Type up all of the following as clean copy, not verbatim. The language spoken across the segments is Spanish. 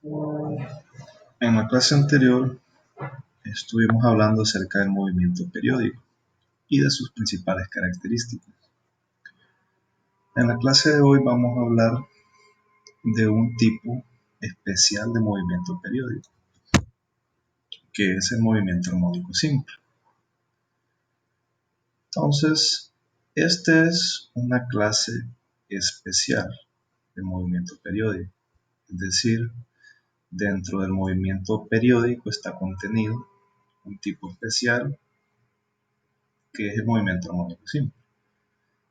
En la clase anterior estuvimos hablando acerca del movimiento periódico y de sus principales características. En la clase de hoy vamos a hablar de un tipo especial de movimiento periódico, que es el movimiento armónico simple. Entonces, esta es una clase especial de movimiento periódico, es decir, dentro del movimiento periódico está contenido un tipo especial que es el movimiento armónico simple.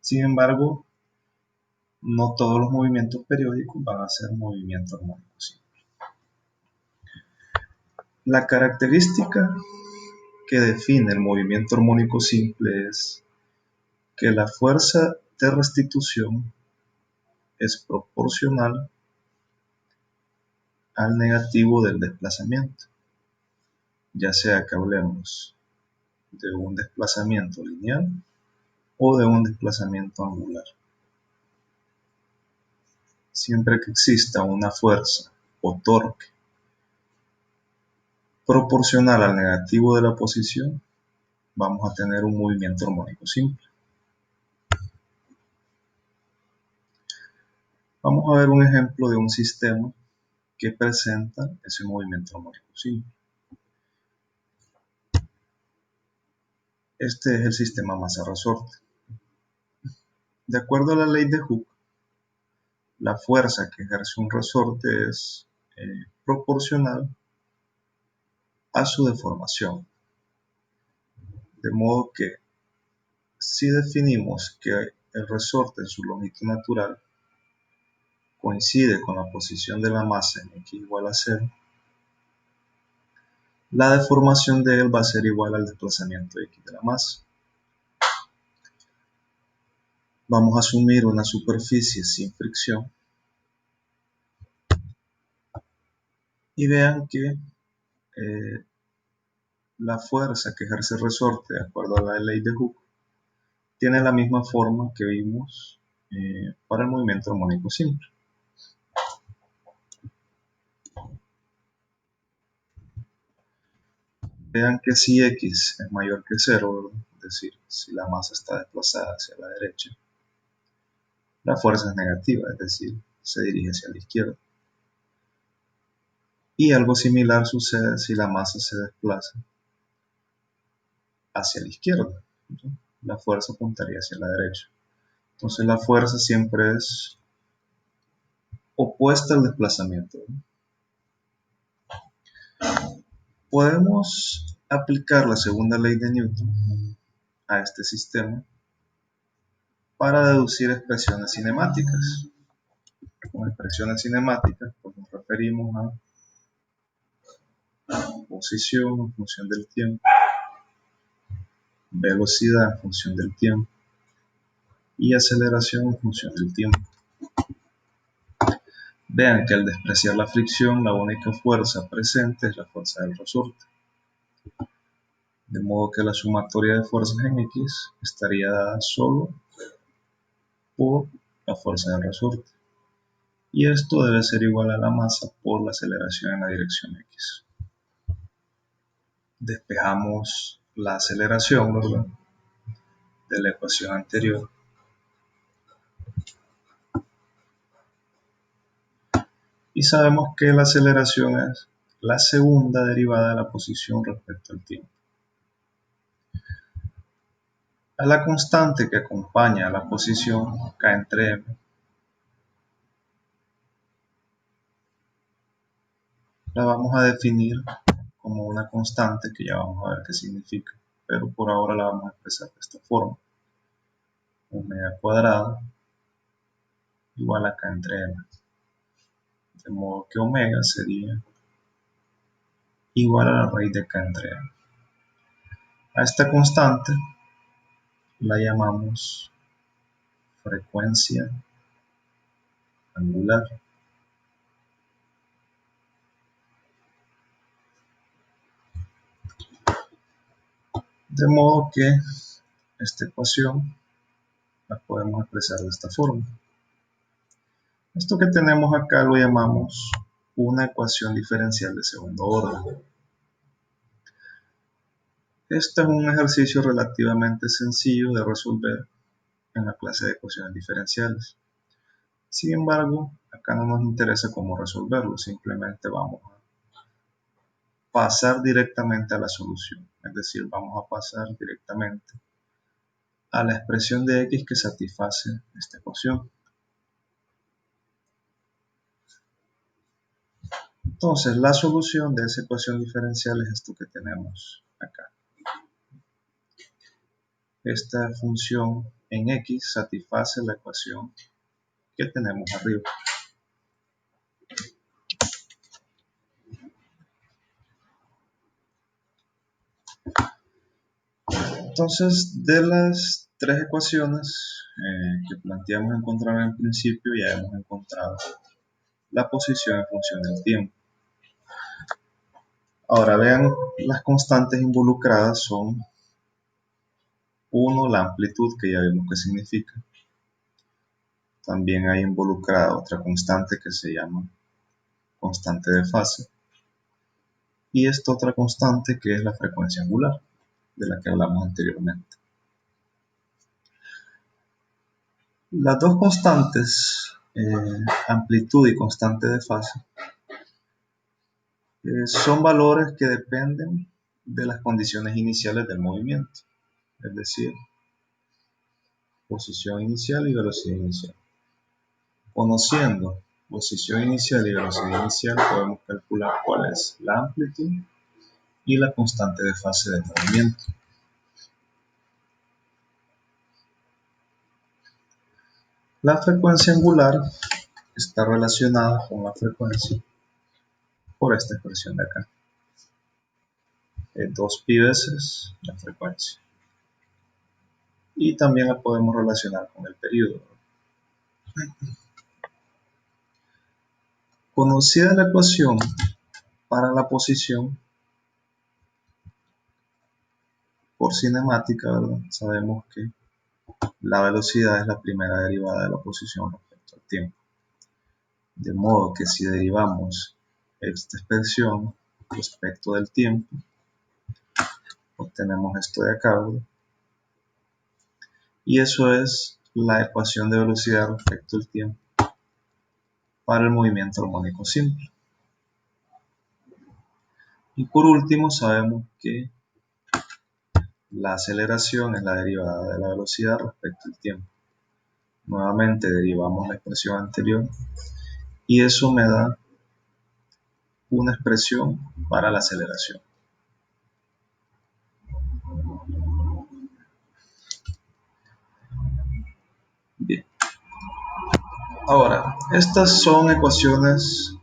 Sin embargo, no todos los movimientos periódicos van a ser movimiento armónico simple. La característica que define el movimiento armónico simple es que la fuerza de restitución es proporcional al negativo del desplazamiento, ya sea que hablemos de un desplazamiento lineal o de un desplazamiento angular. Siempre que exista una fuerza o torque proporcional al negativo de la posición, vamos a tener un movimiento armónico simple. Vamos a ver un ejemplo de un sistema que presenta ese movimiento armónico simple. Este es el sistema masa-resorte. De acuerdo a la ley de Hooke, la fuerza que ejerce un resorte es proporcional a su deformación. De modo que si definimos que el resorte en su longitud natural coincide con la posición de la masa en x igual a 0, la deformación de él va a ser igual al desplazamiento x de la masa. Vamos a asumir una superficie sin fricción y vean que la fuerza que ejerce el resorte, de acuerdo a la ley de Hooke, tiene la misma forma que vimos para el movimiento armónico simple. Vean que si x es mayor que 0, es decir, si la masa está desplazada hacia la derecha, la fuerza es negativa, es decir, se dirige hacia la izquierda. Y algo similar sucede si la masa se desplaza hacia la izquierda. La fuerza apuntaría hacia la derecha. Entonces la fuerza siempre es opuesta al desplazamiento. Podemos aplicar la segunda ley de Newton a este sistema para deducir expresiones cinemáticas. Con expresiones cinemáticas pues nos referimos a posición en función del tiempo, velocidad en función del tiempo y aceleración en función del tiempo. Vean que al despreciar la fricción, la única fuerza presente es la fuerza del resorte. De modo que la sumatoria de fuerzas en X estaría dada solo por la fuerza del resorte. Y esto debe ser igual a la masa por la aceleración en la dirección X. Despejamos la aceleración, ¿verdad?, de la ecuación anterior. Y sabemos que la aceleración es la segunda derivada de la posición respecto al tiempo. A la constante que acompaña a la posición k entre m la vamos a definir como una constante que ya vamos a ver qué significa, pero por ahora la vamos a expresar de esta forma: omega cuadrado igual a k entre m, de modo que omega sería igual a la raíz de k entre m. A esta constante la llamamos frecuencia angular. De modo que esta ecuación la podemos expresar de esta forma. Esto que tenemos acá lo llamamos una ecuación diferencial de segundo orden. Este es un ejercicio relativamente sencillo de resolver en la clase de ecuaciones diferenciales. Sin embargo, acá no nos interesa cómo resolverlo, simplemente vamos a pasar directamente a la solución, es decir, vamos a pasar directamente a la expresión de x que satisface esta ecuación. Entonces, la solución de esa ecuación diferencial es esto que tenemos acá. Esta función en x satisface la ecuación que tenemos arriba. Entonces, de las tres ecuaciones que planteamos encontrar en principio, ya hemos encontrado la posición en función del tiempo. Ahora vean, las constantes involucradas son 1, la amplitud, que ya vimos qué significa. También hay involucrada otra constante que se llama constante de fase. Y esta otra constante que es la frecuencia angular, de la que hablamos anteriormente. Las dos constantes, amplitud y constante de fase, son valores que dependen de las condiciones iniciales del movimiento, es decir, posición inicial y velocidad inicial. Conociendo posición inicial y velocidad inicial, podemos calcular cuál es la amplitud y la constante de fase del movimiento. La frecuencia angular está relacionada con la frecuencia por esta expresión de acá. 2pi veces la frecuencia. Y también la podemos relacionar con el periodo. Conocida la ecuación para la posición por cinemática, ¿verdad? Sabemos que la velocidad es la primera derivada de la posición respecto al tiempo. De modo que si derivamos esta expresión respecto del tiempo, obtenemos esto de acá, ¿verdad? Y eso es la ecuación de velocidad respecto al tiempo para el movimiento armónico simple. Y por último sabemos que la aceleración es la derivada de la velocidad respecto al tiempo. Nuevamente derivamos la expresión anterior y eso me da una expresión para la aceleración. Bien. Ahora, estas son ecuaciones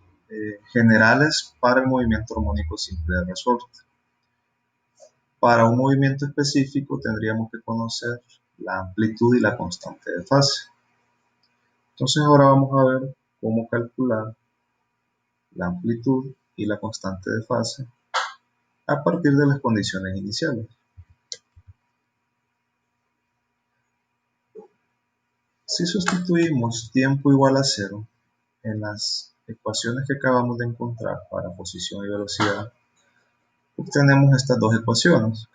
generales para el movimiento armónico simple de resorte. Para un movimiento específico tendríamos que conocer la amplitud y la constante de fase. Entonces ahora vamos a ver cómo calcular la amplitud y la constante de fase a partir de las condiciones iniciales. Si sustituimos tiempo igual a 0 en las ecuaciones que acabamos de encontrar para posición y velocidad, obtenemos estas dos ecuaciones.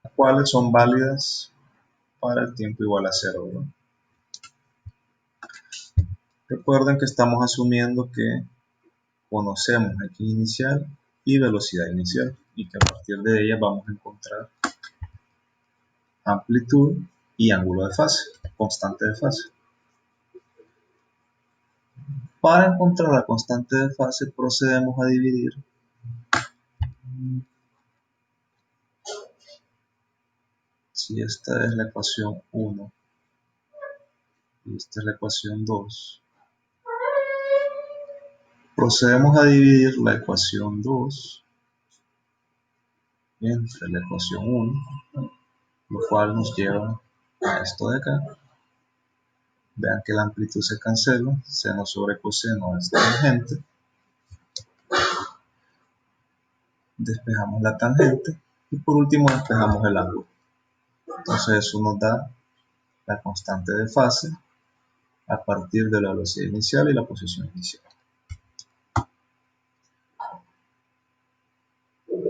Las cuales son válidas para el tiempo igual a 0, ¿no? Recuerden que estamos asumiendo que conocemos x inicial y velocidad inicial y que a partir de ellas vamos a encontrar amplitud y ángulo de fase, constante de fase. Para encontrar la constante de fase procedemos a dividir si esta es la ecuación 1 y esta es la ecuación 2. Procedemos a dividir la ecuación 2 entre la ecuación 1, lo cual nos lleva a esto de acá. Vean que la amplitud se cancela, seno sobre coseno es tangente. Despejamos la tangente y por último despejamos el ángulo. Entonces eso nos da la constante de fase a partir de la velocidad inicial y la posición inicial.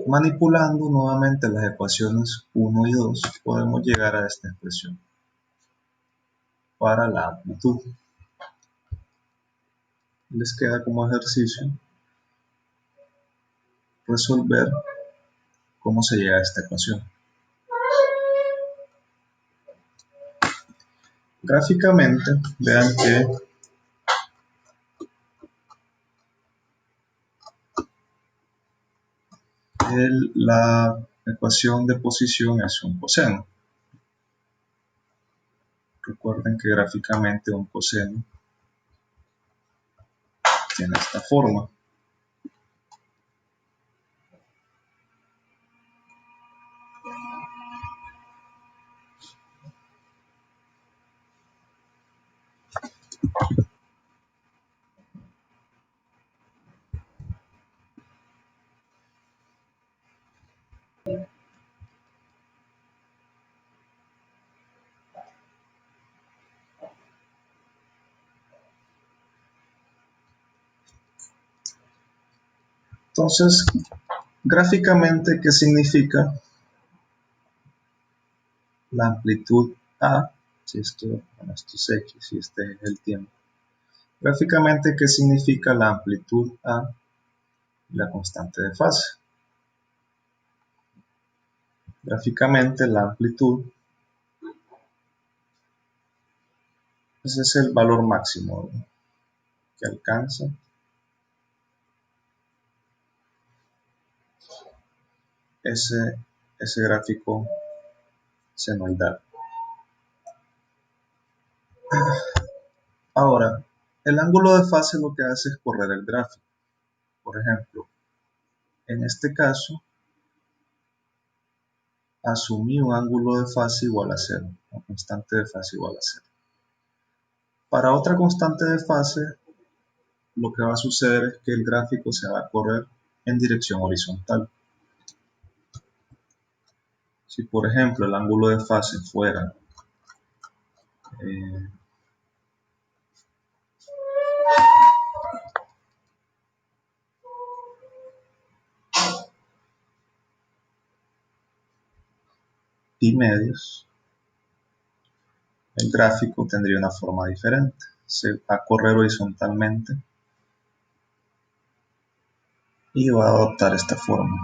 Manipulando nuevamente las ecuaciones 1 y 2, podemos llegar a esta expresión para la amplitud. Les queda como ejercicio resolver cómo se llega a esta ecuación. Gráficamente, vean que la ecuación de posición es un coseno. Recuerden que gráficamente un coseno tiene esta forma. Entonces, gráficamente, ¿qué significa la amplitud A? Si esto es X y este es el tiempo. Gráficamente, ¿qué significa la amplitud A y la constante de fase? Gráficamente, la amplitud, ese es el valor máximo que alcanza ese gráfico senoidal. Ahora, el ángulo de fase lo que hace es correr el gráfico. Por ejemplo, en este caso, asumí un ángulo de fase igual a 0, una constante de fase igual a 0. Para otra constante de fase, lo que va a suceder es que el gráfico se va a correr en dirección horizontal. Si por ejemplo el ángulo de fase fuera pi medios, el gráfico tendría una forma diferente. Se va a correr horizontalmente y va a adoptar esta forma.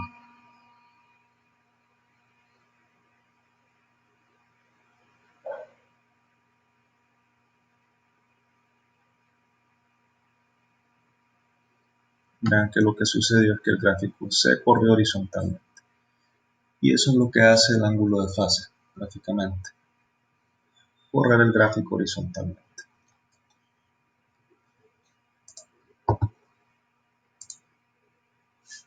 Vean que lo que sucedió es que el gráfico se corrió horizontalmente. Y eso es lo que hace el ángulo de fase, gráficamente. Correr el gráfico horizontalmente.